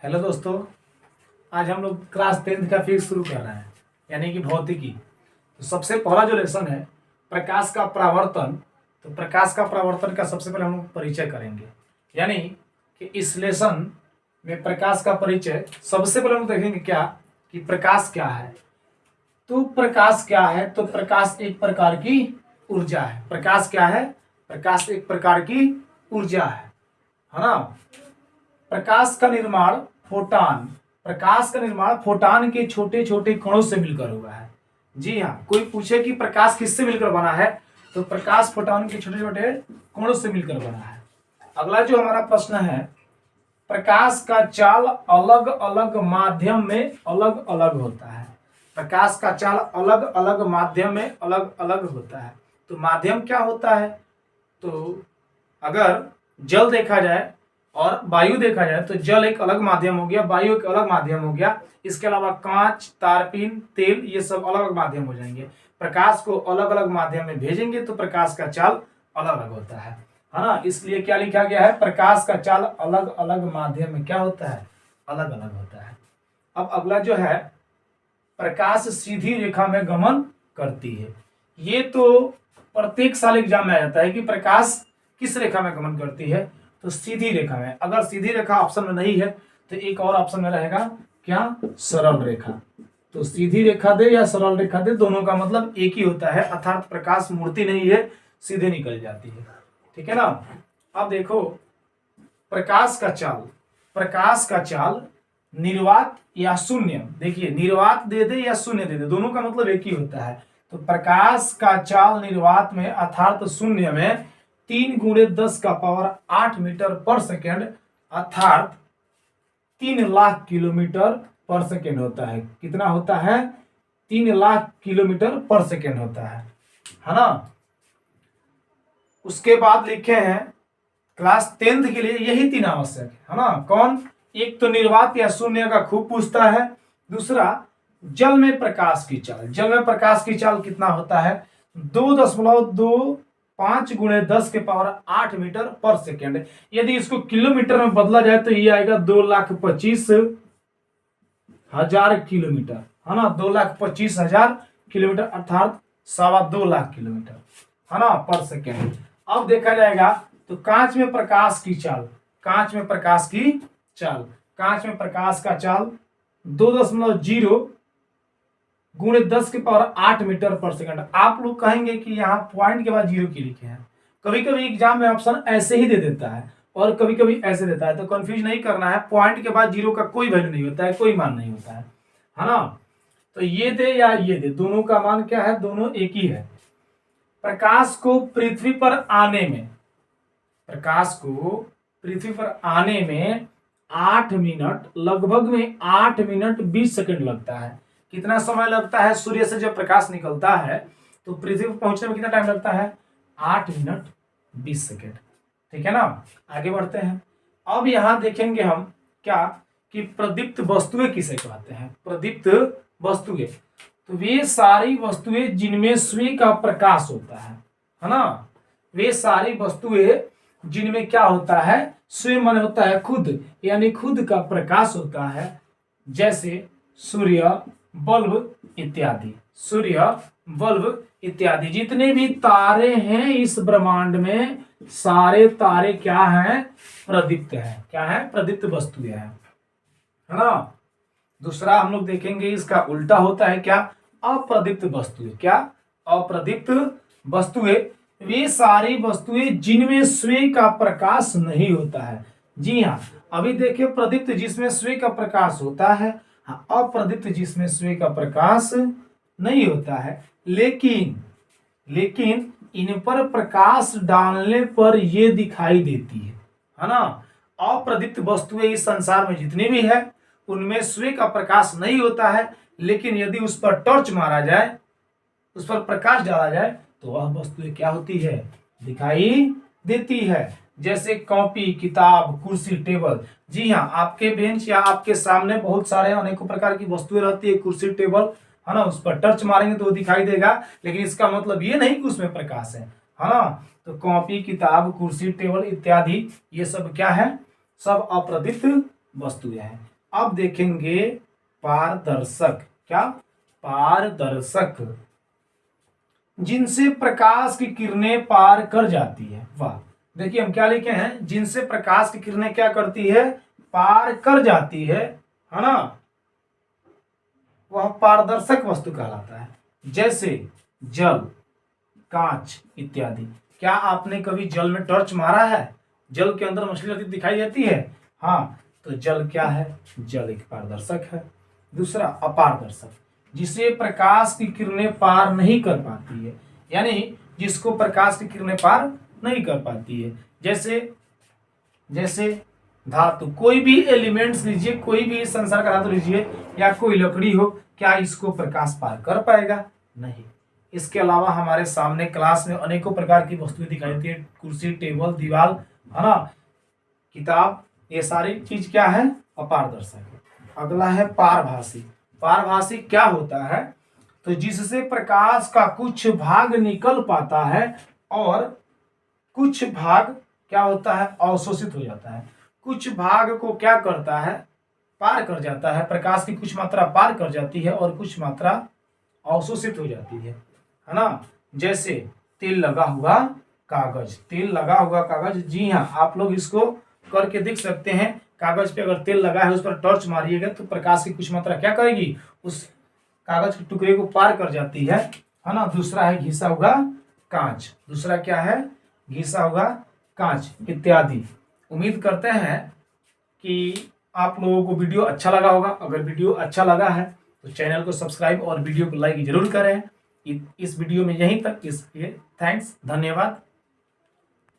Hello दोस्तों। आज हम लोग क्लास 10th का फिजिक्स शुरू कर रहे हैं, यानी कि भौतिकी। तो सबसे पहला जो लेसन है प्रकाश का परावर्तन। तो प्रकाश का परावर्तन का सबसे पहले हम लोग परिचय करेंगे, यानी कि इस लेसन में प्रकाश का परिचय सबसे पहले हम लोग देखेंगे क्या कि प्रकाश क्या है। तो प्रकाश क्या है? तो प्रकाश एक प्रकार की ऊर्जा है। प्रकाश क्या है? प्रकाश एक प्रकार की ऊर्जा है ना। प्रकाश का निर्माण फोटान प्रकाश का निर्माण फोटान के छोटे छोटे कणों से मिलकर हुआ है। जी हाँ, कोई पूछे कि प्रकाश किससे मिलकर बना है, तो प्रकाश फोटान के छोटे छोटे कणों से मिलकर बना है। अगला जो हमारा प्रश्न है, प्रकाश का चाल अलग अलग माध्यम में अलग अलग होता है। प्रकाश का चाल अलग अलग माध्यम में अलग अलग होता है। तो माध्यम क्या होता है? तो अगर जल देखा जाए और वायु देखा जाए तो जल एक अलग माध्यम हो गया, वायु एक अलग माध्यम हो गया। इसके अलावा कांच, तारपीन, तेल, ये सब अलग अलग माध्यम हो जाएंगे। प्रकाश को अलग अलग माध्यम में भेजेंगे तो प्रकाश का चाल अलग अलग होता है ना। इसलिए क्या लिखा गया है? प्रकाश का चाल अलग अलग माध्यम में क्या होता है? अलग अलग होता है। अब अगला जो है, प्रकाश सीधी रेखा में गमन करती है। ये तो प्रत्येक साल एग्जाम में आ जाता है कि प्रकाश किस रेखा में गमन करती है, तो सीधी रेखा में। अगर सीधी रेखा ऑप्शन में नहीं है तो एक और ऑप्शन में रहेगा क्या? सरल रेखा। तो सीधी रेखा दे या सरल रेखा दे, दोनों का मतलब एक ही होता है, अर्थात प्रकाश मूर्ति नहीं है, सीधे निकल जाती है। ठीक है ना। अब देखो, प्रकाश का चाल निर्वात या शून्य। देखिए, निर्वात दे दे या शून्य दे दे, दोनों का मतलब एक ही होता है। तो प्रकाश का चाल निर्वात में अर्थात शून्य में 3 × 10⁸ मीटर पर सेकेंड अर्थात 3 लाख किलोमीटर पर सेकेंड होता है। कितना होता है? 3 लाख किलोमीटर पर सेकेंड होता है ना। उसके बाद लिखे हैं क्लास 10th के लिए यही 3 आवश्यक है ना। कौन? एक तो निर्वात या शून्य का खूब पूछता है। दूसरा, जल में प्रकाश की चाल। जल में प्रकाश की चाल कितना होता है? 2.25 × 10⁸ मीटर पर सेकेंड। यदि इसको किलोमीटर में बदला जाए तो ये आएगा 2,25,000 किलोमीटर, है ना। 2,25,000 किलोमीटर अर्थात 2.25 लाख किलोमीटर, है ना, पर सेकेंड। अब देखा जाएगा तो कांच में प्रकाश की चाल। कांच में प्रकाश की चाल, कांच में प्रकाश का चाल 2.0 × 10⁸ मीटर पर सेकंड। आप लोग कहेंगे कि यहाँ पॉइंट के बाद जीरो क्यों लिखे हैं। कभी कभी एग्जाम में ऑप्शन ऐसे ही दे देता है और कभी कभी ऐसे देता है, तो कंफ्यूज नहीं करना है। पॉइंट के बाद जीरो का कोई वैल्यू नहीं होता है, कोई मान नहीं होता है ना। तो ये दे या ये दे, दोनों का मान क्या है? दोनों एक ही है। प्रकाश को पृथ्वी पर आने में 8 मिनट, लगभग में 8 मिनट 20 सेकंड लगता है। कितना समय लगता है? सूर्य से जब प्रकाश निकलता है तो पृथ्वी पर पहुंचने में कितना टाइम लगता है? 8 मिनट 20 सेकंड। ठीक है ना। आगे बढ़ते हैं। अब यहां देखेंगे हम क्या कि प्रदीप्त वस्तुएं किसे कहते हैं। प्रदीप्त वस्तुएं, तो वे सारी वस्तुएं जिनमें सूर्य का प्रकाश होता है ना। वे सारी वस्तुएं जिनमें क्या होता है? सूर्य मन होता है खुद, यानी खुद का प्रकाश होता है, जैसे सूर्य, बल्ब इत्यादि। सूर्य, बल्ब इत्यादि जितने भी तारे हैं इस ब्रह्मांड में, सारे तारे क्या हैं? प्रदीप्त हैं। क्या है? प्रदीप्त वस्तुएं हैं, है ना। दूसरा हम लोग देखेंगे, इसका उल्टा होता है क्या? अप्रदीप्त वस्तुएं। क्या? अप्रदीप्त वस्तुएं वे सारी वस्तुएं जिनमें सूर्य का प्रकाश नहीं होता है। जी हाँ, अभी देखिए, प्रदीप्त जिसमें सूर्य का प्रकाश होता है, हाँ, अप्रदीप्त जिसमें सूर्य का प्रकाश नहीं होता है, लेकिन इन पर प्रकाश डालने पर ये दिखाई देती है ना। अप्रदीप्त वस्तुएं इस संसार में जितनी भी है उनमें सूर्य का प्रकाश नहीं होता है, लेकिन यदि उस पर टॉर्च मारा जाए, उस पर प्रकाश डाला जाए, तो वह वस्तुएं क्या होती है? दिखाई देती है। जैसे कॉपी, किताब, कुर्सी, टेबल। जी हाँ, आपके बेंच या आपके सामने बहुत सारे अनेकों प्रकार की वस्तुएं रहती है, कुर्सी, टेबल, है ना। उस पर टच मारेंगे तो वो दिखाई देगा, लेकिन इसका मतलब ये नहीं कि उसमें प्रकाश है ना। तो कॉपी, किताब, कुर्सी, टेबल इत्यादि ये सब क्या है? सब अप्रदीप्त वस्तुएं हैं। अब देखेंगे पारदर्शक। क्या? पारदर्शक, जिनसे प्रकाश की किरणें पार कर जाती है। वाह, देखिए हम क्या लिखे हैं, जिनसे प्रकाश की किरणें क्या करती है, पार कर जाती है ना, वह पारदर्शक वस्तु कहलाता है। जैसे जल, कांच इत्यादि। क्या आपने कभी जल में टॉर्च मारा है? जल के अंदर मछली रहती दिखाई देती है। हाँ, तो जल क्या है? जल एक पारदर्शक है। दूसरा अपारदर्शक, जिसे प्रकाश की किरणें पार नहीं कर पाती है, यानी जिसको प्रकाश की किरणें पार नहीं कर पाती है। जैसे जैसे धातु, कोई भी एलिमेंट्स लीजिए, कोई भी संसार का धातु लीजिए या कोई लकड़ी हो, क्या इसको प्रकाश पार कर पाएगा? नहीं। इसके अलावा हमारे सामने क्लास में अनेकों प्रकार की वस्तुएं दिखाई देती है, कुर्सी, टेबल, दीवार, है ना, किताब, ये सारी चीज क्या है? अपारदर्शक है। अगला है पारभासी। पारभासी क्या होता है? तो जिससे प्रकाश का कुछ भाग निकल पाता है और कुछ भाग क्या होता है? अवशोषित हो जाता है। कुछ भाग को क्या करता है? पार कर जाता है, प्रकाश की कुछ मात्रा पार कर जाती है और कुछ मात्रा अवशोषित हो जाती है ना। जैसे तेल लगा हुआ कागज। तेल लगा हुआ कागज, जी हाँ, आप लोग इसको करके देख सकते हैं। कागज पे अगर तेल लगा है, उस पर टॉर्च मारिएगा तो प्रकाश की कुछ मात्रा क्या करेगी? उस कागज के टुकड़े को पार कर जाती है ना। दूसरा है घिसा हुआ कांच। दूसरा क्या है? घिसा हुआ कांच इत्यादि। उम्मीद करते हैं कि आप लोगों को वीडियो अच्छा लगा होगा। अगर वीडियो अच्छा लगा है तो चैनल को सब्सक्राइब और वीडियो को लाइक जरूर करें। इस वीडियो में यहीं तक। इसलिए थैंक्स, धन्यवाद।